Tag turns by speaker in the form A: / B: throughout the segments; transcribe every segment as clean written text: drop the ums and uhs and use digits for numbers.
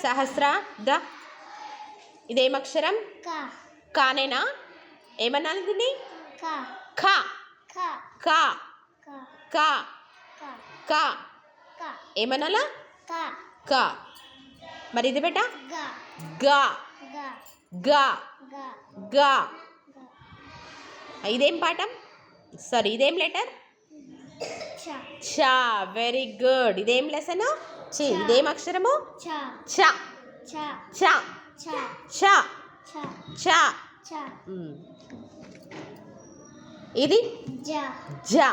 A: సహస్ర the. ఇదేం అక్షరం? కానేనా? ఏమనాలి దీన్ని? ఖ. ఖ. క. క. ఏమనాలా? క. మరి ఇది బేట? గ. గ. గ. ఇదేం పాఠం? సారీ, ఇదేం లెటర్? చ. Very good. ఇదేం లెసన్? చి. ఇదేం అక్షరము? చ. చ. చ. చ. ఇది జ.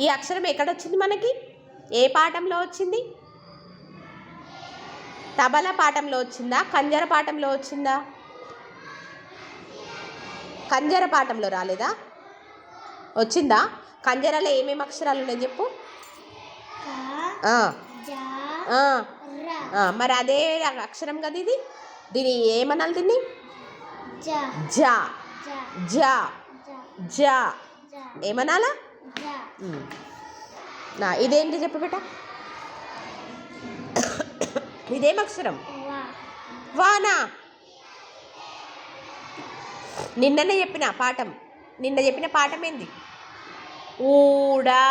A: ఈ అక్షరం ఎక్కడొచ్చింది మనకి? ఏ పాఠంలో వచ్చింది? తబలా పాఠంలో వచ్చిందా? కంజర పాఠంలో వచ్చిందా? కంజర పాఠంలో రాలేదా? వచ్చిందా? కంజరలో ఏమేమి అక్షరాలు ఉన్నాయి చెప్పు. మరి అదే అక్షరం కదా ఇది. దీన్ని ఏమనాలి? దీన్ని జ. జ. జ. ఏమనాలా? ఇదేంటి చెప్పు బేట? ఇదేం అక్షరం? వానా. నిన్న చెప్పిన పాఠం ఏంది? ఊడా.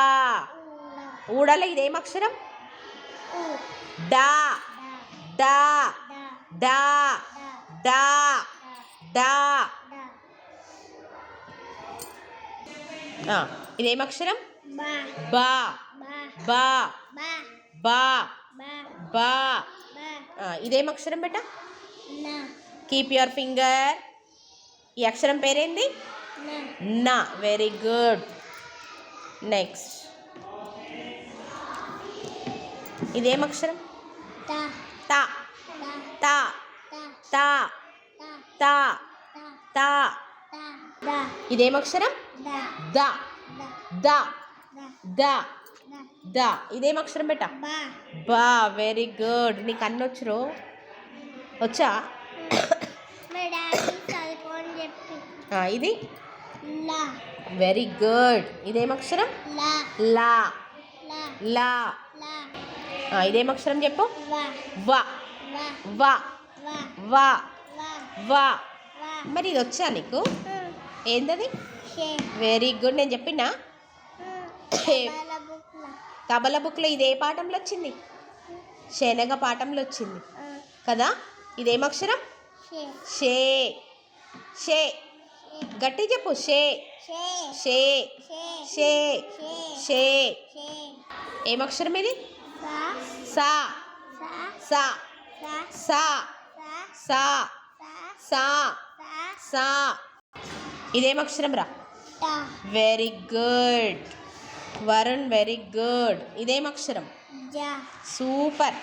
A: ఊడలో ఇదేం అక్షరం? డా. డా. డా. డా. డా. ఇదేం అక్షరం? బా. బా. బా. బా. ఇదేం అక్షరం బేట? Keep your finger. ఈ అక్షరం పేరేంది? నా. Very good. నెక్స్ట్, ఇదేం అక్షరం? తా. తా. తా. తా. తా. ఇదేం అక్షరం? ద. ద. ద. ద. ఇదేం అక్షరం బేట? బా. Very good. నీకు అన్నీ వచ్చురో? వచ్చా? ఇది వెరీ గుడ్. ఇదేం అక్షరం? లా. లా. ఇదేం అక్షరం చెప్పు? వా. వా. వా. వా. మరి ఇది వచ్చా నీకు? ఏంటది? Very good. నేను చెప్పినా తబలా బుక్లో ఇదే పాఠంలో వచ్చింది? శనగ పాఠంలో వచ్చింది కదా. ఇదేం అక్షరం? షే. షే. గట్టి చెప్పు. షే. షే. షే. షే. ఏం అక్షరం ఇది? సా. సా. సా. సా. సా. సా. ఇదేం అక్షరం రా? Very good Varun. Very good. ఇదేం అక్షరం? సూపర్.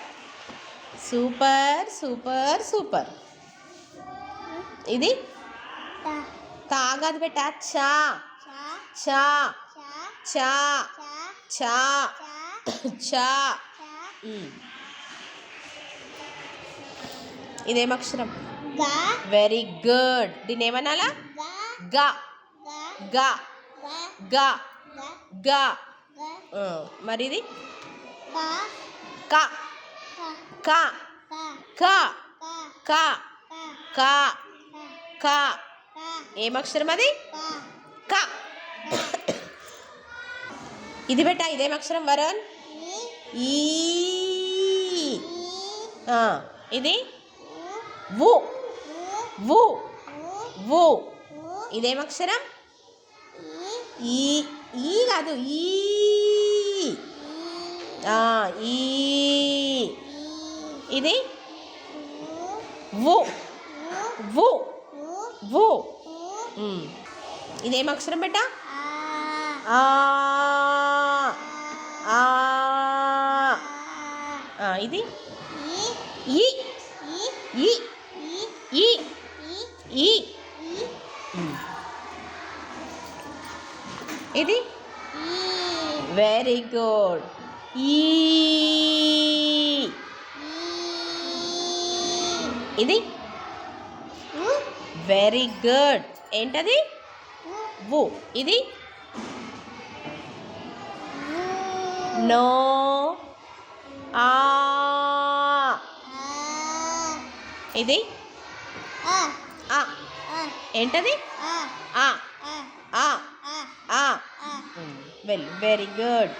A: సూపర్. సూపర్. సూపర్. ఇది తాగదు బేట. చా. చా. చా. చా. చా. ఇదేం అక్షరం? Very good. దీన్ని ఏమనాలా? గా. గా. గా. గా. మరి ఇది? కా. కా. కా. కా. కా. కా. ఏం అక్షరం అది? కా. ఇది బేట. ఇదేం అక్షరం వరుణ్? ఈ. ఇది వు. వు. వు. ఇదేం అక్షరం? ఈ. ఈ కాదు, ఈ. ఈ. ఇది వు. వు. వు. ఇదేం అక్షరం బేట? ఇది ఈ. ఈ. ఈ. ఈ. ఇది వెరీ గుడ్. ఈ. ఇది వెరీ గుడ్. ఏంటది? వు. ఇది నో. ఇది ఆ ఏంటది ఆ ఆ వెల్ వెరీ గుడ్.